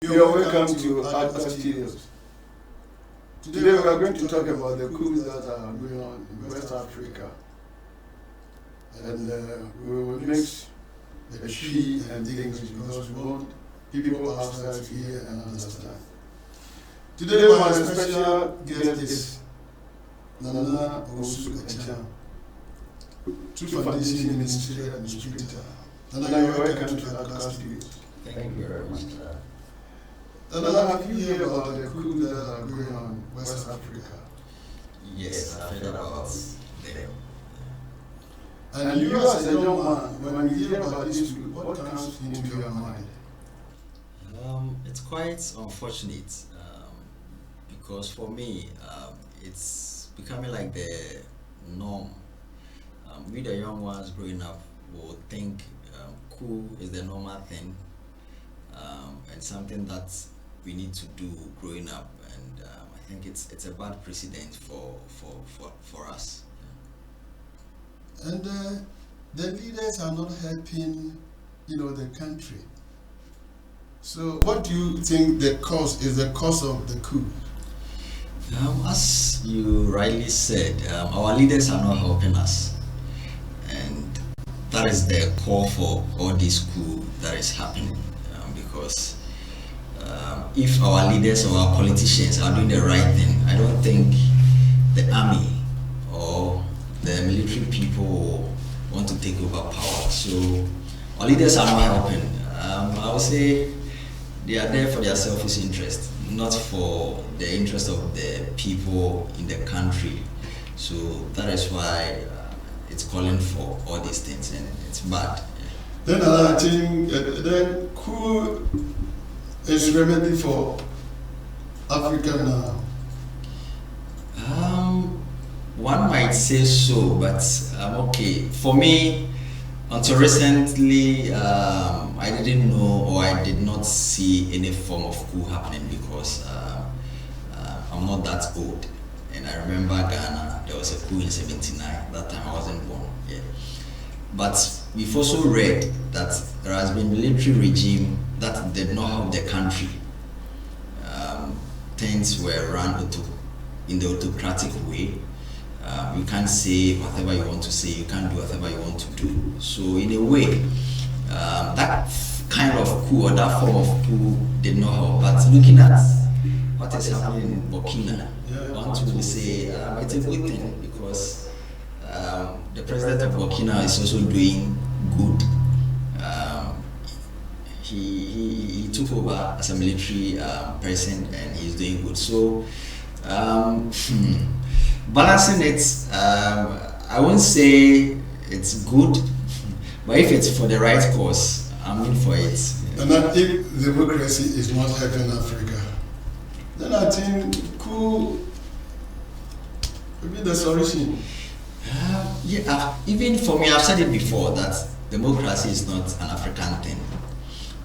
You are welcome to Adkwart Studios. Today we are going to talk about the coups that are going on in West Africa. And we will mix the she and the English because we want people outside to hear and understand. Today my special guest is Nana Osu Echan, True Foundation Ministry Administrator. Nana, you are welcome to Adkwart Studios. Thank you very much. Nana, have you heard about the coups that are going on in West Africa? Yes, I've heard about them. And you as a young man, when you hear about this coup, what comes into your mind? It's quite unfortunate because for me, it's becoming like the norm. We the young ones growing up will think coup is the normal thing and something that we need to do growing up, and I think it's a bad precedent for us. And the leaders are not helping, the country. So, what do you think the cause of the coup? As you rightly said, our leaders are not helping us, and that is the core for all this coup that is happening. Because if our leaders or our politicians are doing the right thing, I don't think the army or the military people want to take over power. So our leaders are not helping. I would say they are there for their selfish interest, not for the interest of the people in the country. So that is why it's calling for all these things, and it's bad. Then I think then coup is remedy for Africa now. One might say so, but okay. For me, until recently, I didn't know or I did not see any form of coup happening because I'm not that old. And I remember Ghana, there was a coup in '79. That time I wasn't born. Yeah. But we've also read that there has been military regime that did not help the country. Things were run in the autocratic way. You can't say whatever you want to say, you can't do whatever you want to do. So in a way, that kind of coup or that form of coup did not help. But looking at what is happening in Burkina, I want to say it's a good thing because the president of Burkina is also doing good. He took over as a military person and he's doing good. So balancing it, I won't say it's good, but if it's for the right cause, I'm in for it. And I think democracy is not helping Africa. Then I think coup will be the solution. Even for me, I've said it before that democracy is not an African thing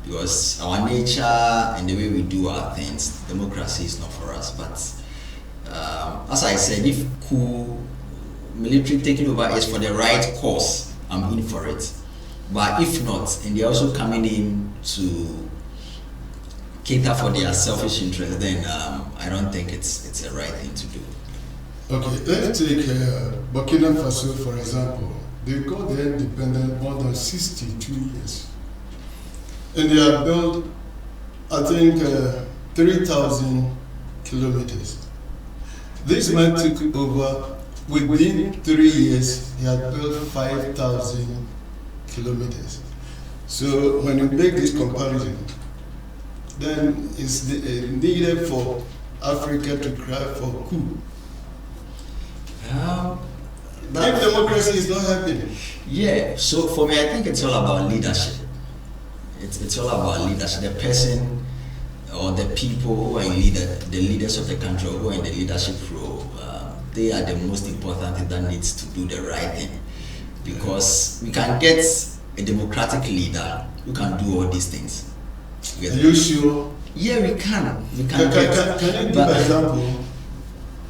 because our nature and the way we do our things, democracy is not for us. But as I said, if coup, military taking over is for the right cause, I'm in for it. But if not, and they're also coming in to cater for their selfish interest, then I don't think it's a right thing to do. Okay, let's take Burkina Faso for example. They got their independence more than 62 years. And they have built, I think, 3,000 kilometers. This man took over, within 3 years, he had built 5,000 kilometers. So when you make this comparison, then it's needed for Africa to cry for coup. If democracy is not happening. Yeah, so for me, I think it's all about leadership. It's all about leadership. The person or the people who are the leaders of the country or who are in the leadership role, they are the most important thing that needs to do the right thing. Because we can get a democratic leader who can do all these things. Are you sure? Yeah, we can. Can you give an example?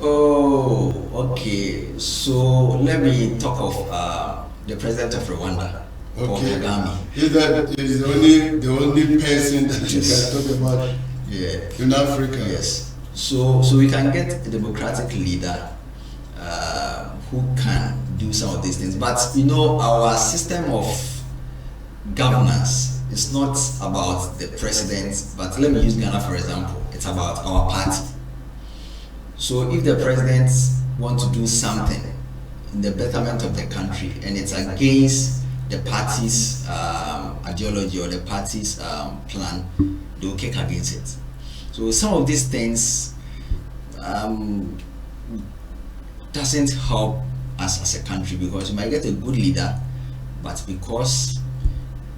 Oh, okay. So let me talk of the president of Rwanda, Paul Okay. Kagame. Is that is the only person that you can talk about Yeah. in Africa. Yes. So we can get a democratic leader who can do some of these things. But you know, our system of governance is not about the president. But let me use Ghana for example. It's about our party. So if the president wants to do something in the betterment of the country and it's against the party's ideology or the party's plan, they will kick against it. So some of these things doesn't help us as a country, because you might get a good leader, but because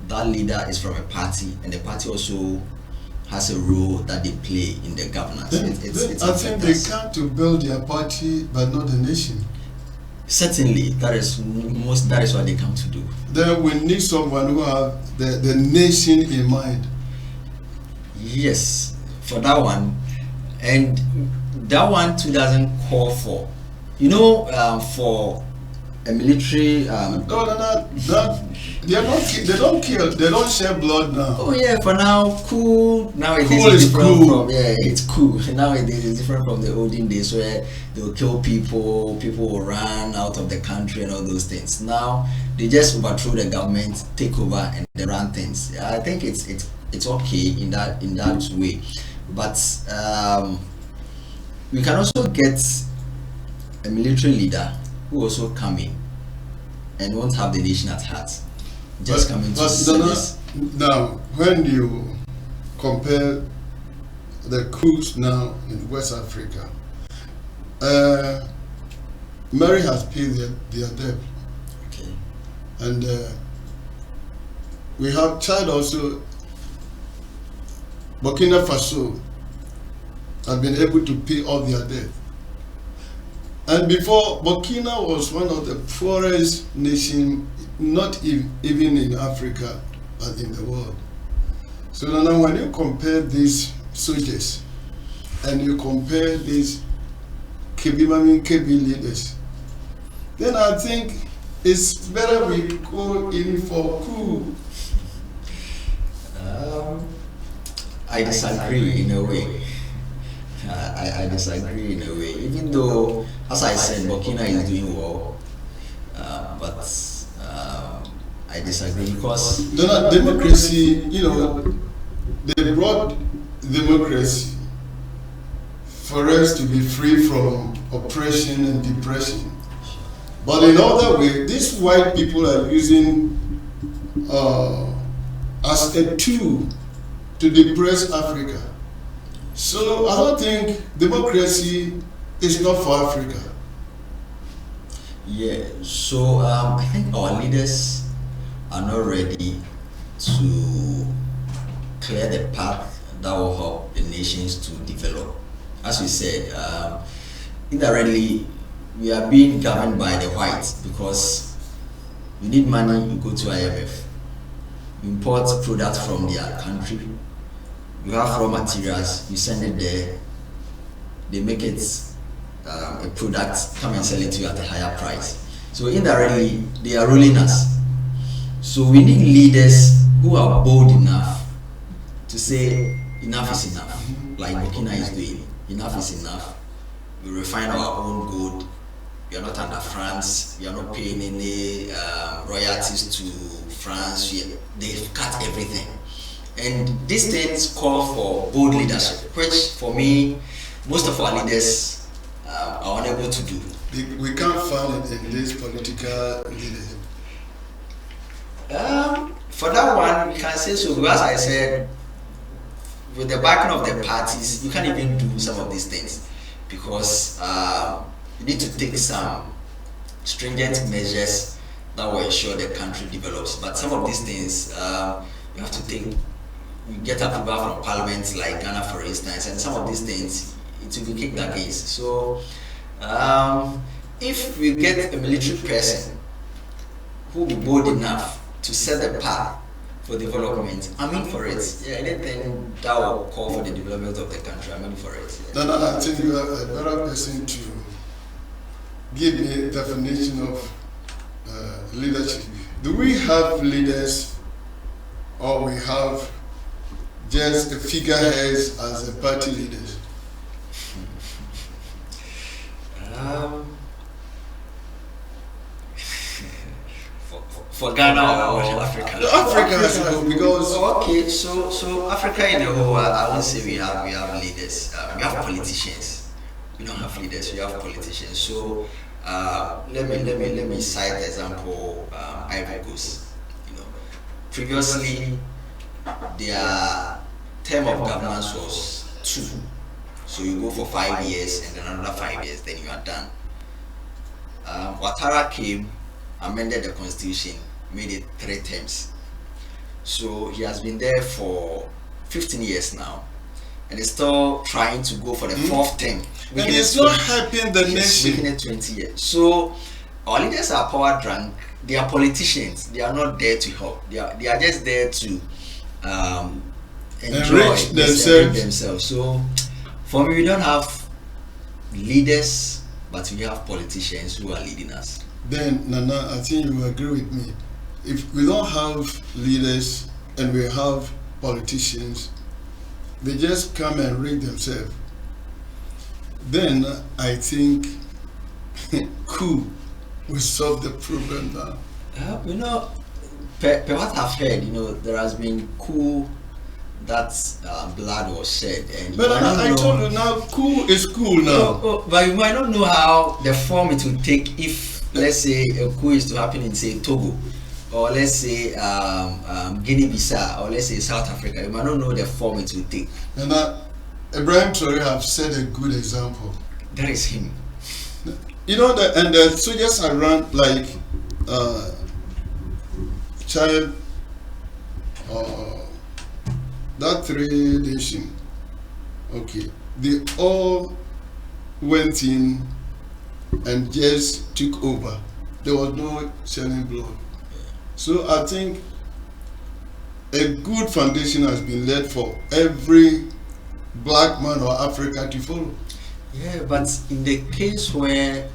that leader is from a party and the party also has a role that they play in the governance. I think they come to build their party but not the nation. Certainly, that is what they come to do. Then we need someone who have the nation in mind. Yes, for that one. And that one too doesn't call for, you know, for a military. No, they don't kill, they don't shed blood now. Oh yeah, for now, cool. Nowadays Cool it's is different cool. from, yeah, it's cool. Nowadays it's different from the olden days where they will kill people, people will run out of the country and all those things. Now they just overthrow the government, take over, and they run things. I think it's okay in that way, but we can also get a military leader who also come in and won't have the nation at heart. Just coming to service. Now, when you compare the coups now in West Africa, Mary has paid their debt. Okay. And we have Chad also. Burkina Faso have been able to pay all their debt. And before, Burkina was one of the poorest nations, not even in Africa, but in the world. So now when you compare these soldiers and you compare these KB leaders, then I think it's better we go in for coup. I disagree in a way. I disagree in a way. Even though, as I said, Burkina is doing well, but I disagree because democracy, you know, they brought democracy for us to be free from oppression and depression. But in other way, these white people are using as a tool to depress Africa. So I don't think democracy is not for Africa. yeah. So I think our leaders are not ready to clear the path that will help the nations to develop. As we said, indirectly we are being governed by the whites because you need money, you go to IMF, you import products from their country, you have raw materials, you send it there, they make it a product, come and sell it to you at a higher price. So indirectly they are ruling us. So we need leaders who are bold enough to say enough is enough, like Burkina is doing. Enough is enough. We refine our own gold. We are not under France. We are not paying any royalties to France. They've cut everything. And these things call for bold leadership, which for me, most of our leaders are unable to do. We can't find it in this political leadership. For that one, we can say so because I said, with the backing of the parties, you can't even do some of these things because you need to take some stringent measures that will ensure the country develops. But some of these things you have to take. You get approval from parliaments like Ghana, for instance, and some of these things it will be kicked against. So, if we get a military person who will be bold enough to set the path for development, I'm in for it. Yeah, anything that will call for the development of the country, I'm in for it. Yeah. Then I think you are a better person to give me a definition of leadership. Do we have leaders, or we have just figureheads as a party leaders? For Ghana or Africa? Africa, because Okay, so Africa in the whole, I would say we have leaders, we have politicians. We don't have leaders, we have politicians. So let me cite example Ivory Coast. You know, previously their term of governance was 2. So you go for 5 years and then another 5 years, then you are done. Ouattara came, amended the constitution, made it 3 terms. So he has been there for 15 years now, and is still trying to go for the 4th term. And it's not helping the nation. Making it 20 years. So our leaders are power drunk. They are politicians. They are not there to help. They are just there to enrich themselves. So for me, we don't have leaders, but we have politicians who are leading us. Then, Nana, I think you agree with me. If we don't have leaders and we have politicians, they just come and rig themselves. Then I think coup will solve the problem now. You know, per what I've heard, you know, there has been coup that blood was shed, and but I told you now, coup is cool now. But you might not know how the form it will take if, let's say, a coup is to happen in, say, Togo, or let's say Guinea-Bissau, or let's say South Africa. You might not know the form it will take. And Ibrahim Traore have set a good example. That is him. You know that, and the soldiers are run like child. That 3 nation. Okay, they all went in and just took over. There was no shedding blood. So I think a good foundation has been laid for every black man or Africa to follow. Yeah, but in the case where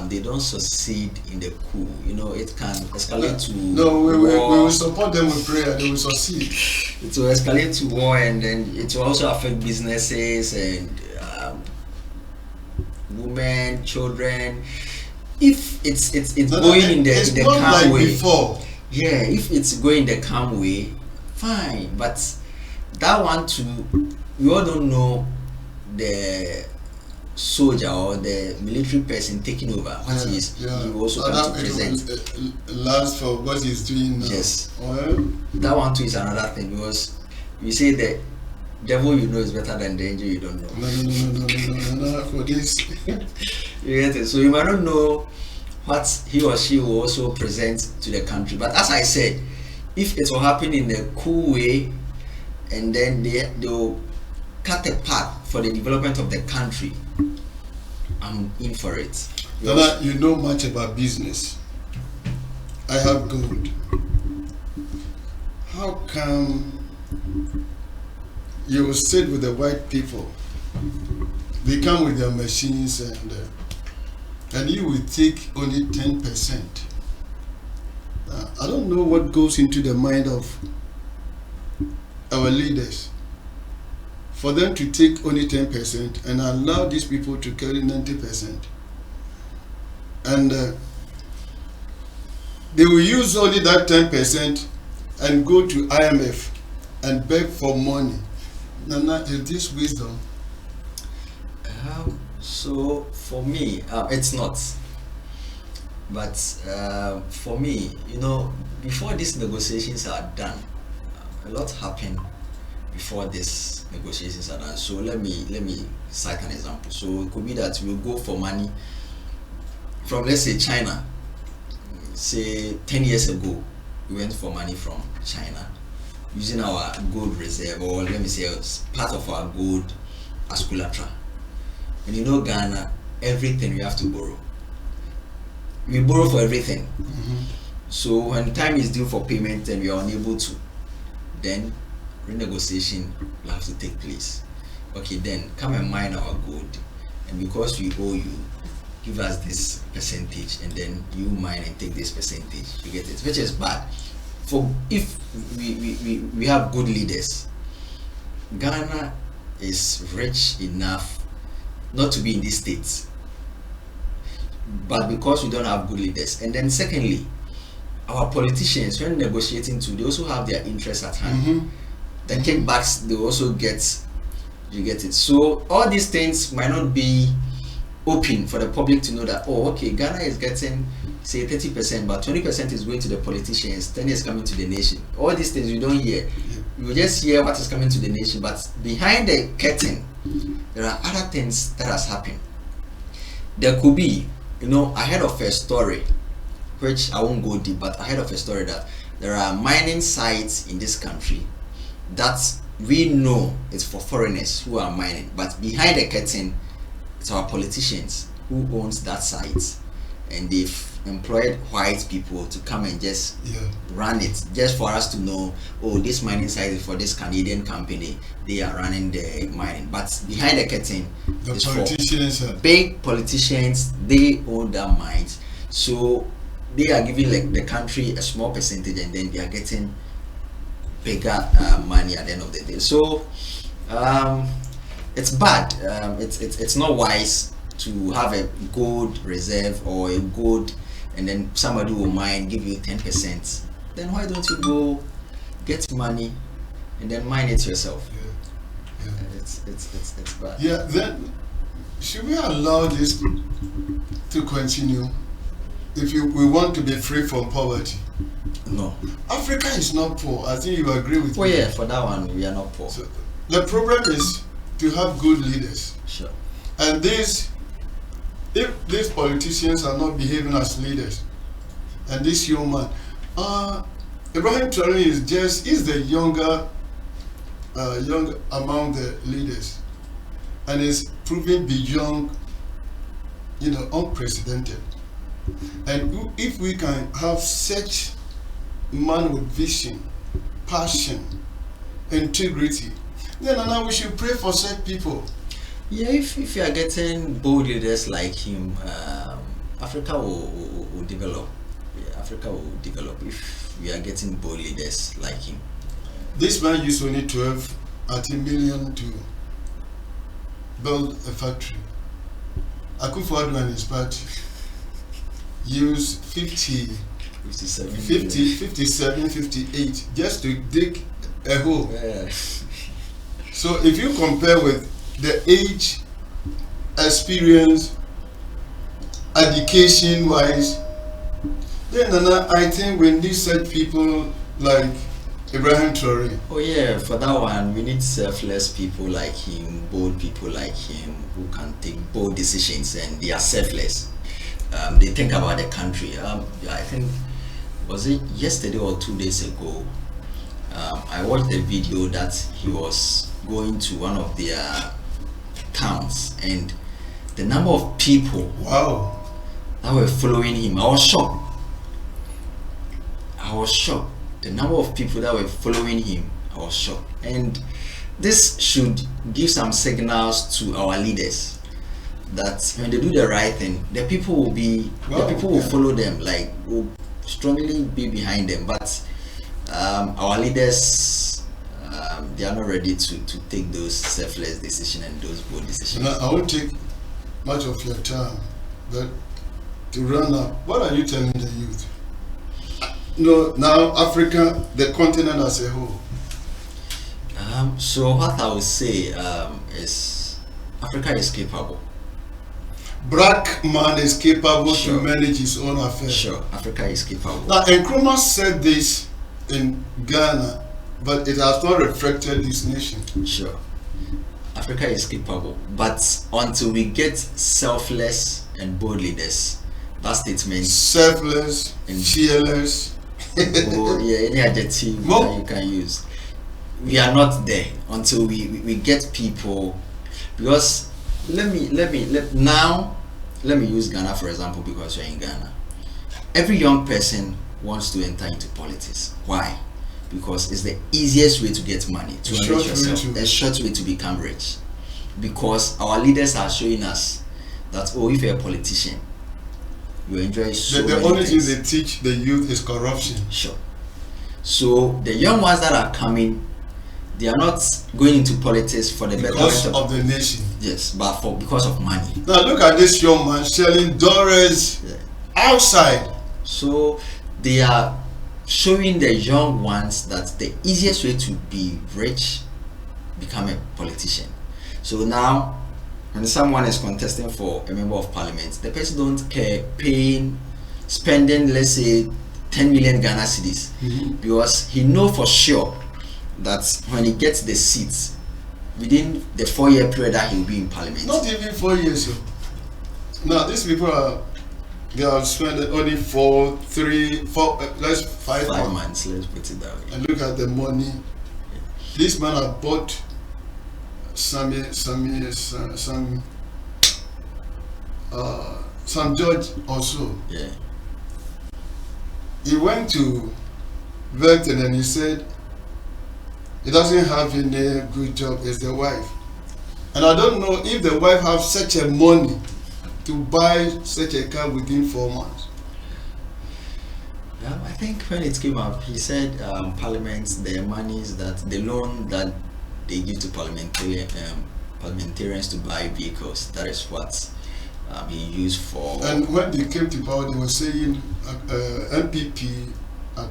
they don't succeed in the coup, you know, it can escalate to no, we will support them with prayer. They will succeed. It will escalate to war, and then it will also affect businesses and women, children. If it's going in the calm like way, before. Yeah, if it's going the calm way, fine. But that one too, we all don't know the soldier or the military person taking over what he is. He also come to present. Last for what he's doing now. Yes. That one too is another thing, because you say the devil you know is better than the angel you don't know. No, for this. You get it? So you might not know what he or she will also present to the country. But as I said, if it will happen in a cool way, and then they will cut a path for the development of the country, I'm in for it. Nana, you know much about business. I have gold. How come you sit with the white people? They come with their machines and you will take only 10%. I don't know what goes into the mind of our leaders for them to take only 10% and allow these people to carry 90%. And they will use only that 10% and go to IMF and beg for money. Nana, is this wisdom? So for me, it's not. But for me, you know, before these negotiations are done, a lot happened before these negotiations are done. So let me cite an example. So it could be that we'll go for money from, let's say, China. Say 10 years ago, we went for money from China using our gold reserve, or let me say part of our gold as collateral. And you know, Ghana, everything we have to borrow. We borrow for everything. Mm-hmm. So when time is due for payment and we are unable to, then renegotiation will have to take place. Okay, then come and mine our gold, and because we owe you, give us this percentage, and then you mine and take this percentage. You get it? Which is bad. For if we have good leaders, Ghana is rich enough not to be in these states, but because we don't have good leaders. And then secondly, our politicians, when negotiating too, they also have their interests at hand. The kickbacks they also get, you get it. So all these things might not be open for the public to know that, oh, okay, Ghana is getting say 30%, but 20% is going to the politicians, 10 is coming to the nation. All these things you don't hear. You just hear what is coming to the nation, but behind the curtain, there are other things that has happened. There could be, I heard of a story, which I won't go deep, but I heard of a story that there are mining sites in this country that we know it's for foreigners who are mining, but behind the curtain, it's our politicians who owns that site, and they've employed white people to come and just run it, just for us to know, oh, this mining site is for this Canadian company, they are running the mining. But behind the curtain, the politicians, big politicians, they own that mines, so they are giving like the country a small percentage, and then they are getting bigger money at the end of the day. So it's bad. It's not wise to have a gold reserve or a gold, and then somebody will mine, give you 10%. Then why don't you go get money and then mine it yourself? It's bad. Yeah. Then should we allow this to continue if we want to be free from poverty? No. Africa is not poor. I think you agree with me. Oh yeah, for that one we are not poor. So the problem is to have good leaders. Sure. And if these politicians are not behaving as leaders, and this young man, Ibrahim Traoré is the younger among the leaders, and is proving beyond, unprecedented. And if we can have such man with vision, passion, integrity, then now we should pray for such people. Yeah, if you are getting bold leaders like him, Africa will develop. Yeah, Africa will develop if we are getting bold leaders like him. This man used only 12 million to build a factory. Akufo-Addo and his party used 57, 58 just to dig a hole. Yeah. So if you compare with the age, experience, education wise, then I think we need such people like Ibrahim Traoré. Oh yeah, for that one we need selfless people like him, bold people like him who can take bold decisions, and they are selfless. They think about the country. I think, was it yesterday or 2 days ago, I watched a video that he was going to one of their towns, and the number of people that were following him, I was shocked. The number of people that were following him, I was shocked. And this should give some signals to our leaders that when they do the right thing, the people will follow them, like will strongly be behind them. But our leaders, they are not ready to take those selfless decisions and those bold decisions. I won't take much of your time, but to run up, what are you telling the youth? Now Africa, the continent as a whole. So what I would say is Africa is capable. Black man is capable to manage his own affairs. Sure, Africa is capable. Now, Nkrumah said this in Ghana, but it has not reflected this nation. Sure, Africa is capable, but until we get selfless and bold leaders, that statement. Selfless and fearless. Oh yeah, any adjective that you can use. We are not there until we get people, because let me use Ghana for example, because we're in Ghana. Every young person wants to enter into politics. Why? Because it's the easiest way to get money, to enrich yourself, a short way to become rich. Because our leaders are showing us that, oh, if you're a politician, you enjoy so many The only thing things. they teach the youth is corruption. Sure. So the young ones that are coming, They are not going into politics for the because betterment of the nation. Yes, but because of money. Now look at this young man selling dollars outside. So they are showing the young ones that the easiest way to be rich, become a politician. So now when someone is contesting for a member of parliament, the person don't care spending, let's say, 10 million Ghana cedis, because he know for sure that when he gets the seats within the 4-year period that he will be in parliament. Not even 4 years. So. Now these people they have spent only 4, 5 months. Let's put it that way. And look at the money. This man had bought some judge also. Yeah. He went to Vector and he said he doesn't have any good job as the wife. And I don't know if the wife have such a money to buy such a car within 4 months. I think when it came up, he said parliaments, the monies that the loan that they give to parliamentarians to buy vehicles, that is what he used for. And when they came to power, they were saying MPP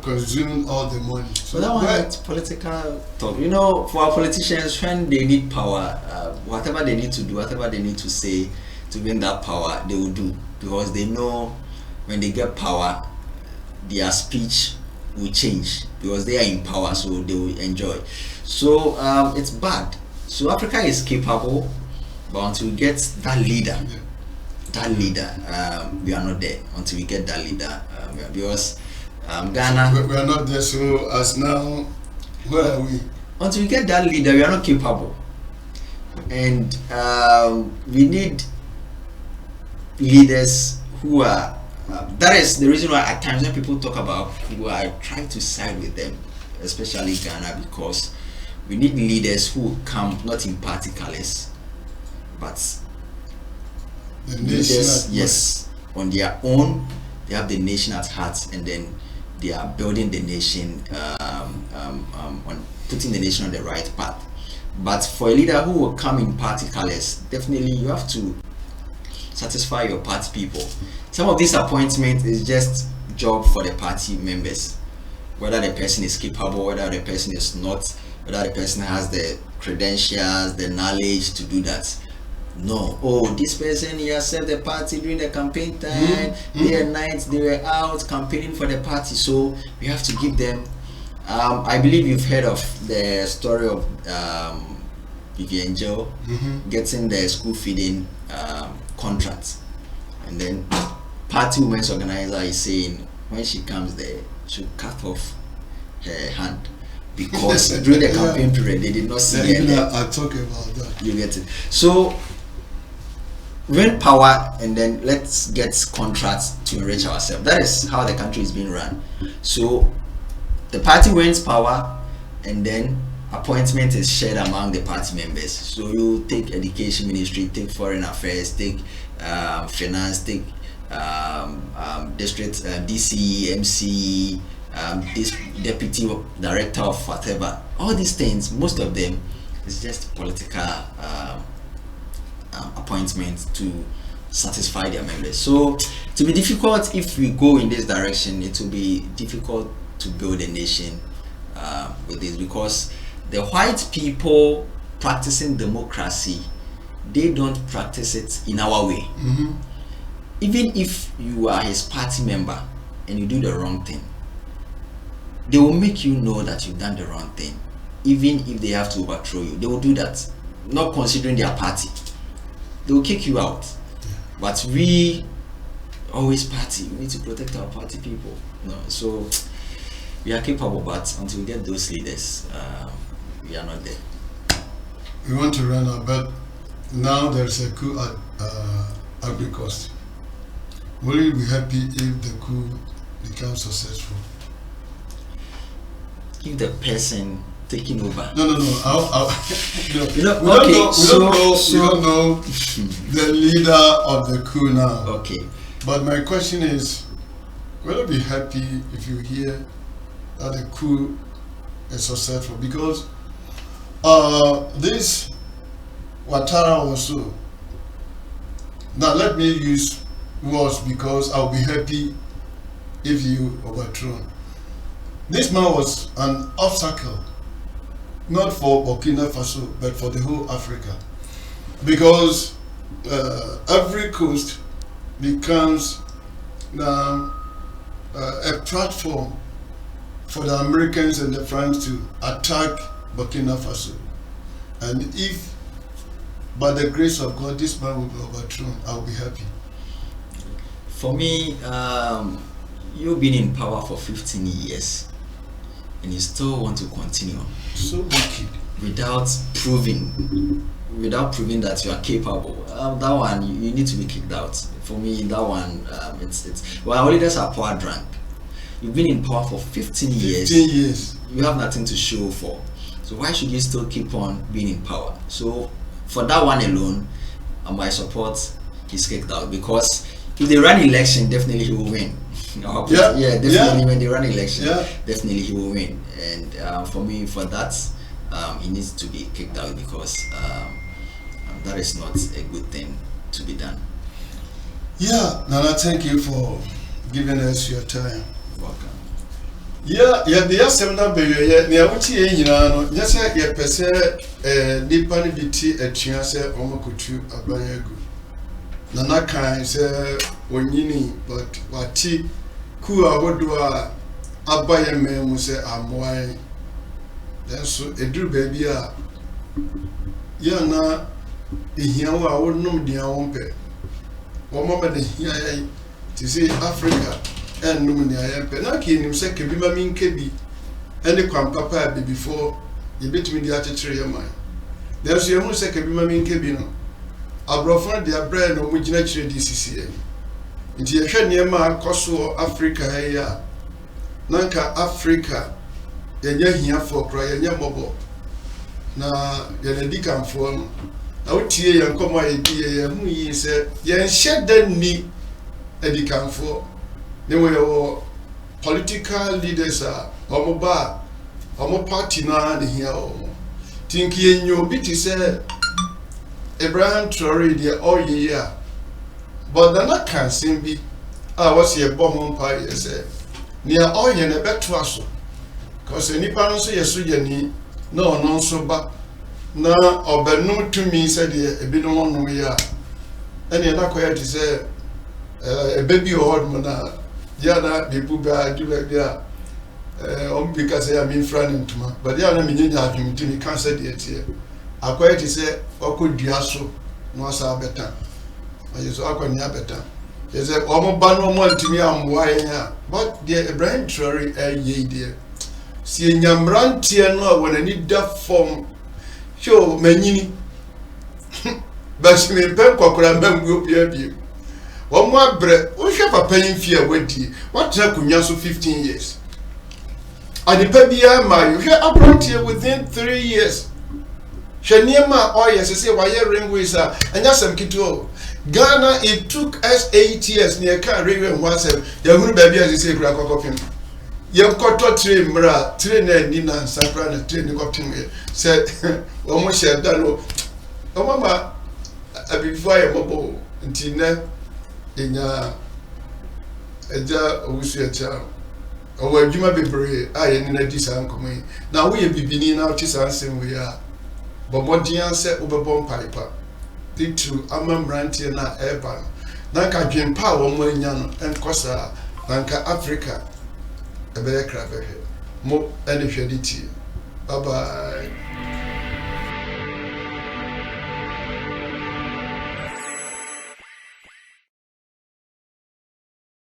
consumed all the money. So that one is political talk. You know, for our politicians, when they need power, whatever they need to do, whatever they need to say to win that power, they will do, because they know when they get power, their speech will change because they are in power, so they will enjoy. So it's bad. So Africa is capable, but until we get that leader, we are not there. Until we get that leader, because Ghana, we are not there. So as now, where are we? Until we get that leader, we are not capable, and we need leaders who are. That is the reason why at times when people talk about who are trying to side with them, especially Ghana, because we need leaders who come not in party colors, but the leaders, yes, on their own. They have the nation at heart, and then they are building the nation, on putting the nation on the right path. But for a leader who will come in party colors, definitely you have to satisfy your party people. Some of these appointments is just job for the party members, whether the person is capable, whether the person is not, whether the person has the credentials, the knowledge to do that. No, oh, this person, he has served the party during the campaign time, day and night they were out campaigning for the party, so we have to give them. I believe you've heard of the story of Vivian Joe getting the school feeding contract, and then party women's organizer is saying when she comes there, she'll cut off her hand, because during the campaign period they did not see her. I talk about that. You get it. So win power, and then let's get contracts to enrich ourselves. That is how the country is being run. So the party wins power, and then appointment is shared among the party members. So you take education ministry, take foreign affairs, take finance, take district DC, MC, this deputy director of whatever. All these things, most of them is just political appointments to satisfy their members. So it will be difficult if we go in this direction. It will be difficult to build a nation with this, because the white people practicing democracy, they don't practice it in our way. Even if you are his party member and you do the wrong thing, they will make you know that you've done the wrong thing. Even if they have to overthrow you, they will do that, not considering their party. They will kick you out. But we always party. We need to protect our party people. No, so we are capable, but until we get those leaders, we are not there. We want to run out, but now there's a coup at Ivory Coast. Will you be happy if the coup becomes successful? If the person taking over. No. We don't know the leader of the coup now. Okay. But my question is, will you be happy if you hear that the coup is successful? Because This Watara also. Now let me use words because I'll be happy if you overthrow. This man was an obstacle, not for Burkina Faso, but for the whole Africa, because every coast becomes now a platform for the Americans and the French to attack Burkina Faso. And if, by the grace of God, this man will be overthrown, I'll be happy. For me, you've been in power for 15 years and you still want to continue. So wicked. Without proving that you are capable. That one, you need to be kicked out. For me, that one, it's well, our leaders are power drunk. You've been in power for 15 years. 15 years. You have nothing to show for. So why should you still keep on being in power? So for that one alone, my support is kicked out, because if they run election, definitely he will win. Definitely when they run election, definitely he will win. And for me, for that, he needs to be kicked out, because that is not a good thing to be done. Yeah, Nana, thank you for giving us your time. Welcome. The seminar baby, near which you know, yes, your person, Nippon BT at Chiasa, Omokutu, Abayagu. Nana can say, when you need, but what tea, Kua would do a Abaya man will say, I'm wine. Then so a drew baby. Yana, here I would know the Ompe. One moment here to see Africa. And Numania, Penaki himself can be mammy kebi, and the quan papa be before you bit me the attitude of mine. There's your own second be mammy kebino. I brought from their bread on which naturally DCCA. It's a shade near my Kosovo, Africa, here. Nanka Africa, and you're here for cry and your mobile. Now, you're a deacon for out here and come my idea, who ye said, yen shed then me a deacon for. There were political leaders, omo party na the here. Think ye in your bit said Abraham Traore the all year. But the not can seem be. I was here bomb umpire said. Near all ye never to us. Cause any parents say yes, no so back. Na or no to me said a bit on no ya. And you're not quite to say a baby or old man. Yana people do like that. Because I am in front of me. But they are not meaning that him to me can't say it here. I quite to say, Oko Diaso, no, sir, better. I just Oko near better. They said, Omo Bano one to me, I'm wire. But dear Abraham Traore, ye dear. See, Yamran Tiano when I need that form. Show many. But she may pen cockram will be. One more bread, we have a paying fear with you. What could you 15 years? And the Pabia, my, you have brought here within 3 years. Shanima, oh yes, I say, why you're ring with her, and that's some kito. Ghana, it took us 8 years near car ring once, the good baby as you say, crack of him. You got to train, Mra, train and Nina, Saprana, training of him, said, almost said, Dano. Oh, Mamma, I be fire mobile until now. In a jar, or where you might be brave, I and in a decent coming. Now we be beginning out his answer we are. But what the answer over bomb piper. The two Amam Rantiana Airban. Nanka Jim Power Moyan and Cosa, Nanka Africa, a bear crab. More and if you did. Bye bye.